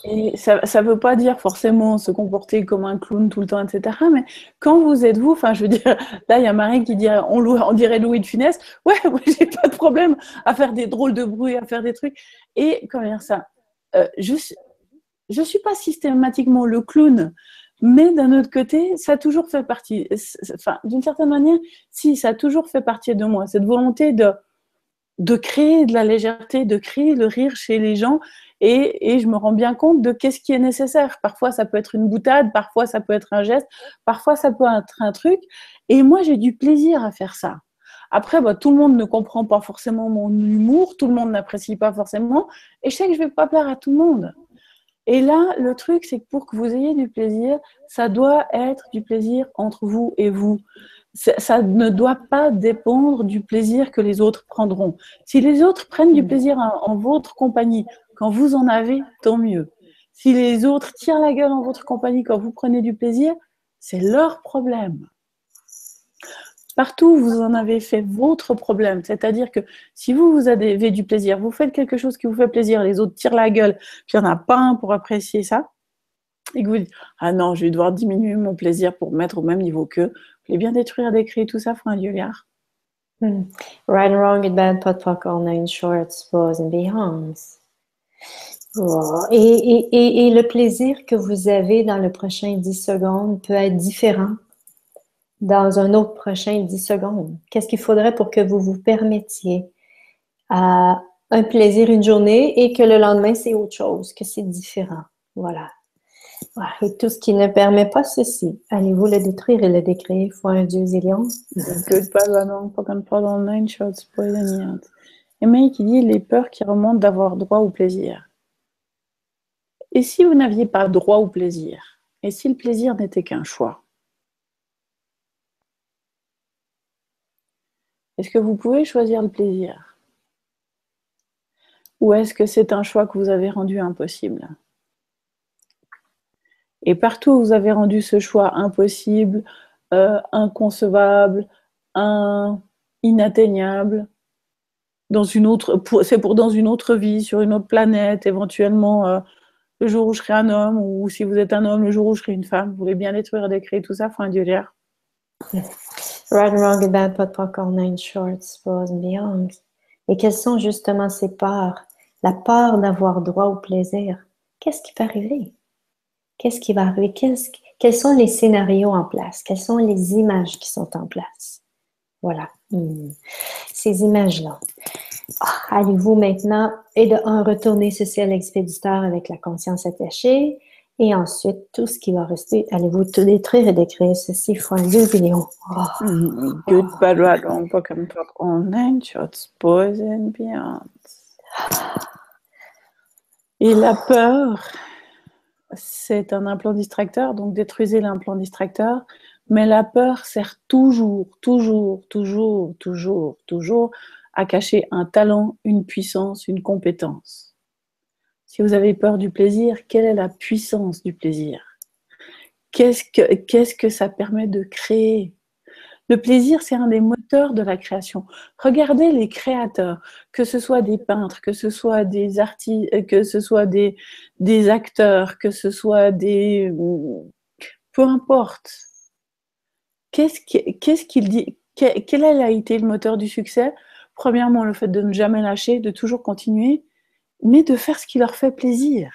Et ça ne veut pas dire forcément se comporter comme un clown tout le temps, etc. Mais quand vous êtes vous, enfin, je veux dire, là, il y a Marie qui dirait, on dirait Louis de Funès. Ouais, moi, j'ai pas de problème à faire des drôles de bruit, à faire des trucs. Et comment dire ça? Je suis pas systématiquement le clown, mais d'un autre côté, ça a toujours fait partie. Enfin, d'une certaine manière, si, ça a toujours fait partie de moi. Cette volonté de créer de la légèreté, de créer le rire chez les gens. Et je me rends bien compte de qu'est-ce qui est nécessaire. Parfois, ça peut être une boutade, parfois, ça peut être un geste, parfois, ça peut être un truc. Et moi, j'ai du plaisir à faire ça. Après, tout le monde ne comprend pas forcément mon humour, tout le monde n'apprécie pas forcément, et je sais que je ne vais pas plaire à tout le monde. Et là, le truc, c'est que pour que vous ayez du plaisir, ça doit être du plaisir entre vous et vous. Ça ne doit pas dépendre du plaisir que les autres prendront. Si les autres prennent du plaisir en votre compagnie, quand vous en avez, tant mieux. Si les autres tirent la gueule en votre compagnie quand vous prenez du plaisir, c'est leur problème. Partout où vous en avez fait votre problème, c'est-à-dire que si vous avez du plaisir, vous faites quelque chose qui vous fait plaisir, les autres tirent la gueule, puis il n'y en a pas un pour apprécier ça, et que vous dites ah non, je vais devoir diminuer mon plaisir pour me mettre au même niveau qu'eux, vous voulez bien détruire des cris, tout ça, faut un liard. Right and wrong, good, bad, pot, poc, all nine shorts, boys and beyonds. Oh. Et le plaisir que vous avez dans le prochain 10 secondes peut être différent dans un autre prochain 10 secondes. Qu'est-ce qu'il faudrait pour que vous vous permettiez un plaisir une journée et que le lendemain, c'est autre chose, que c'est différent. Voilà. Et tout ce qui ne permet pas ceci, allez-vous le détruire et le décréer fois un dieu zillion? Good, bad, wrong, poc and pot, all nine shorts, boys and beyonds. Et May qui dit les peurs qui remontent d'avoir droit au plaisir. Et si vous n'aviez pas droit au plaisir? Et si le plaisir n'était qu'un choix? Est-ce que vous pouvez choisir le plaisir? Ou est-ce que c'est un choix que vous avez rendu impossible? Et partout où vous avez rendu ce choix impossible, inconcevable, inatteignable, c'est pour dans une autre vie, sur une autre planète, éventuellement le jour où je serai un homme, ou si vous êtes un homme, le jour où je serai une femme, vous voulez bien détruire et décréer tout ça, faut un dieu l'air. Right and wrong, good, bad, pot, poc, all nine shorts, boys and beyonds. Et quelles sont justement ces peurs? La peur d'avoir droit au plaisir. Qu'est-ce qui va arriver? Qu'est-ce qui va arriver? Quels sont les scénarios en place? Quelles sont les images qui sont en place? Voilà. Ces images-là. Allez-vous maintenant, et de un, retourner ceci à l'expéditeur avec la conscience attachée, et ensuite, tout ce qui va rester, allez-vous tout détruire et décrire ceci fois 2 millions. Good, bad, wrong, poc and pot, all nine shorts, boys and beyonds. Et la peur, c'est un implant distracteur, donc détruisez l'implant distracteur, mais la peur sert toujours à cacher un talent, une puissance, une compétence. Si vous avez peur du plaisir, quelle est la puissance du plaisir? Qu'est-ce que ça permet de créer? Le plaisir, c'est un des moteurs de la création. Regardez les créateurs, que ce soit des peintres, que ce soit des artistes, que ce soit des acteurs, que ce soit des... Peu importe. Qu'est-ce qu'il dit? Quel a été le moteur du succès? Premièrement, le fait de ne jamais lâcher, de toujours continuer, mais de faire ce qui leur fait plaisir.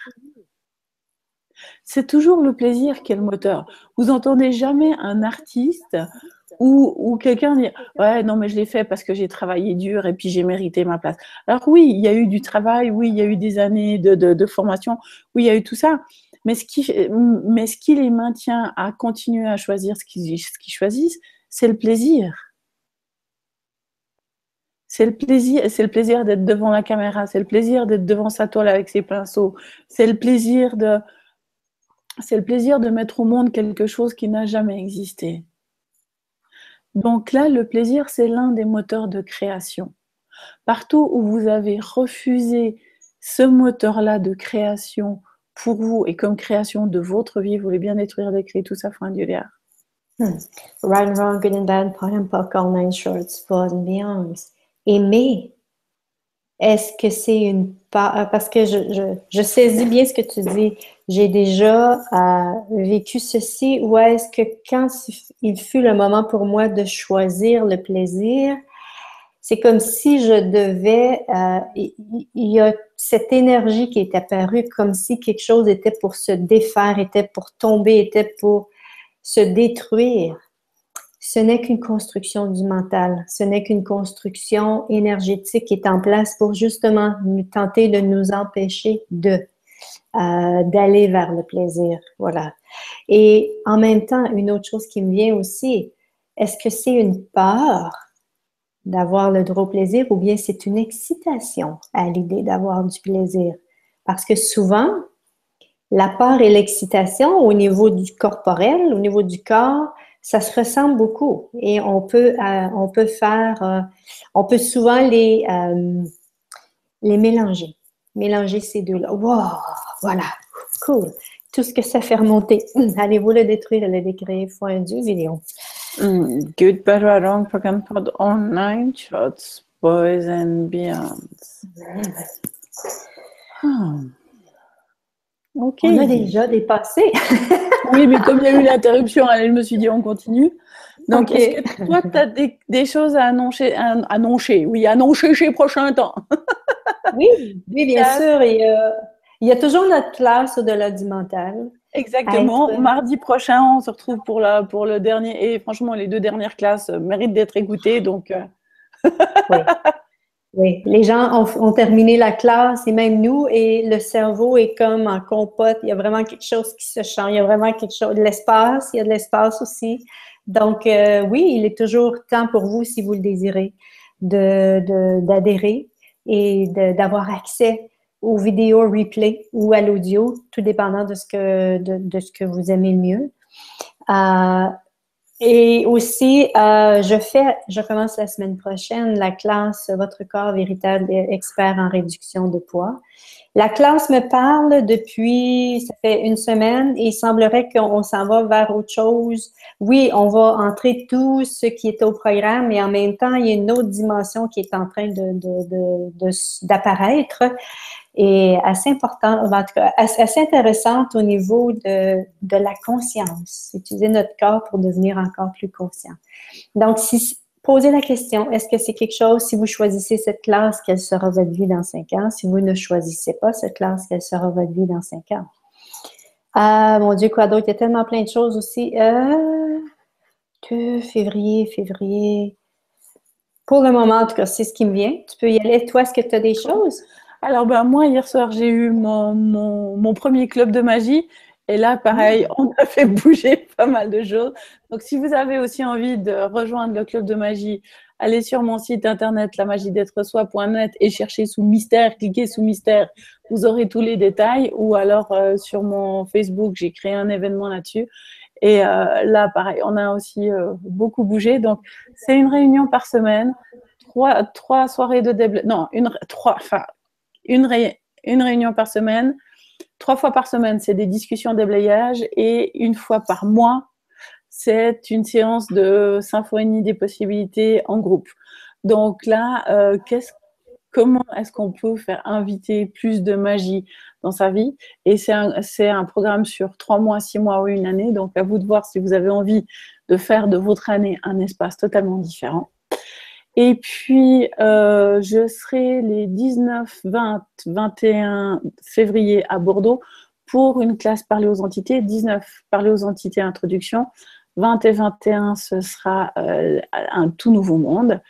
C'est toujours le plaisir qui est le moteur. Vous n'entendez jamais un artiste ou quelqu'un dire « Ouais, non, mais je l'ai fait parce que j'ai travaillé dur et puis j'ai mérité ma place. » Alors oui, il y a eu du travail, oui, il y a eu des années de formation, oui, il y a eu tout ça. Mais ce qui les maintient à continuer à choisir ce qu'ils choisissent, c'est le plaisir. C'est le plaisir d'être devant la caméra, c'est le plaisir d'être devant sa toile avec ses pinceaux, c'est le plaisir de mettre au monde quelque chose qui n'a jamais existé. Donc là, le plaisir, c'est l'un des moteurs de création. Partout où vous avez refusé ce moteur-là de création pour vous et comme création de votre vie, vous voulez bien détruire, décrire tout ça, faut un dieu l'air. Right and wrong, good and bad, pot and poc, all nine shorts, boys and beyonds. Aimer, est-ce que c'est une part, parce que je saisis bien ce que tu dis, j'ai déjà vécu ceci, ou est-ce que quand il fut le moment pour moi de choisir le plaisir, c'est comme si je devais, il y a cette énergie qui est apparue comme si quelque chose était pour se défaire, était pour tomber, était pour se détruire. Ce n'est qu'une construction du mental, ce n'est qu'une construction énergétique qui est en place pour justement nous tenter de nous empêcher d'aller vers le plaisir. Voilà. Et en même temps, une autre chose qui me vient aussi, est-ce que c'est une peur d'avoir le droit au plaisir ou bien c'est une excitation à l'idée d'avoir du plaisir? Parce que souvent, la peur et l'excitation au niveau du corporel, au niveau du corps, ça se ressemble beaucoup et on peut souvent les mélanger ces deux-là. Wow, voilà, cool. Tout ce que ça fait remonter. Allez-vous le détruire et le décréer fois un dieu, Zillion. Good, bad, or wrong, broken pod online, shots, boys and beyonds. Ok. On a déjà dépassé. Oui, mais comme il y a eu l'interruption, allez, je me suis dit on continue. Donc, est-ce que toi, tu as des choses à annoncer, annoncer chez prochain temps? Oui, bien sûr. Et, il y a toujours notre classe au-delà du mental. Exactement. Mardi prochain, on se retrouve pour le dernier. Et franchement, les 2 dernières classes méritent d'être écoutées. Donc, oui. Oui, les gens ont terminé la classe et même nous, et le cerveau est comme en compote. Il y a vraiment quelque chose qui se change. Il y a vraiment quelque chose, de l'espace. Il y a de l'espace aussi. Donc, oui, il est toujours temps pour vous, si vous le désirez, d'adhérer et d'avoir accès aux vidéos replay ou à l'audio, tout dépendant de ce que vous aimez le mieux. Et aussi, je commence la semaine prochaine la classe Votre corps véritable expert en réduction de poids. La classe me parle depuis, ça fait une semaine, et il semblerait qu'on s'en va vers autre chose. Oui, on va entrer tout ce qui est au programme, mais en même temps, il y a une autre dimension qui est en train d'apparaître et assez important, en tout cas, assez intéressante au niveau de la conscience. Utiliser notre corps pour devenir encore plus conscient. Donc, posez la question, est-ce que c'est quelque chose, si vous choisissez cette classe, quelle sera votre vie dans 5 ans? Si vous ne choisissez pas cette classe, quelle sera votre vie dans 5 ans? Mon Dieu, quoi d'autre? Il y a tellement plein de choses aussi. Février. Pour le moment, en tout cas, c'est ce qui me vient. Tu peux y aller. Toi, est-ce que tu as des choses? Alors, moi, hier soir, j'ai eu mon premier club de magie. Et là, pareil, on a fait bouger pas mal de choses. Donc, si vous avez aussi envie de rejoindre le club de magie, allez sur mon site internet lamagiedettresoi.net et cherchez sous mystère, cliquez sous mystère, vous aurez tous les détails. Ou alors, sur mon Facebook, j'ai créé un événement là-dessus. Et là, pareil, on a aussi beaucoup bougé. Donc, c'est une réunion par semaine, trois soirées de déblayage. Non, une réunion par semaine. 3 fois par semaine, c'est des discussions déblayage. Et 1 fois par mois, c'est une séance de symphonie des possibilités en groupe. Donc là, comment est-ce qu'on peut faire inviter plus de magie dans sa vie? Et c'est un programme sur 3 mois, 6 mois ou une année. Donc à vous de voir si vous avez envie de faire de votre année un espace totalement différent. Et puis, je serai les 19, 20, 21 février à Bordeaux pour une classe Parler aux entités. 19, Parler aux entités introduction. 20 et 21, ce sera un tout nouveau monde.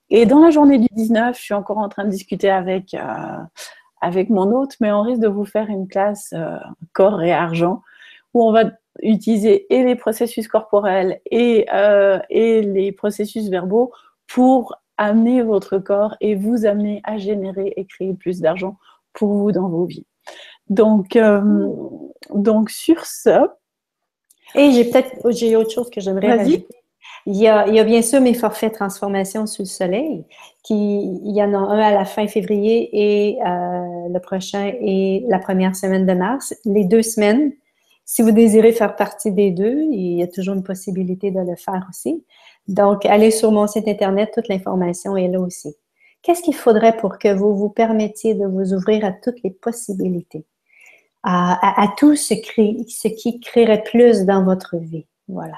Et dans la journée du 19, je suis encore en train de discuter avec mon hôte, mais on risque de vous faire une classe corps et argent où on va utiliser et les processus corporels et les processus verbaux pour amener votre corps et vous amener à générer et créer plus d'argent pour vous dans vos vies. Donc sur ce... Et j'ai autre chose que j'aimerais rajouter. Il y a bien sûr mes forfaits transformation sous le soleil, il y en a un à la fin février et le prochain est la première semaine de mars. Les 2 semaines, si vous désirez faire partie des 2, il y a toujours une possibilité de le faire aussi. Donc, allez sur mon site Internet, toute l'information est là aussi. Qu'est-ce qu'il faudrait pour que vous vous permettiez de vous ouvrir à toutes les possibilités, à tout ce qui créerait plus dans votre vie? Voilà.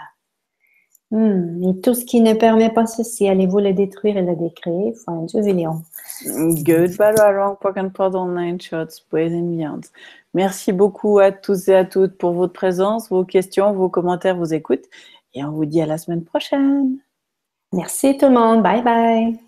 Et tout ce qui ne permet pas ceci, allez-vous le détruire et le décréer? Fin du Villion. Good, bad, or wrong, broken pod, online shots, boys and beyonds. Merci beaucoup à tous et à toutes pour votre présence, vos questions, vos commentaires, vos écoutes. Et on vous dit à la semaine prochaine. Merci tout le monde. Bye bye.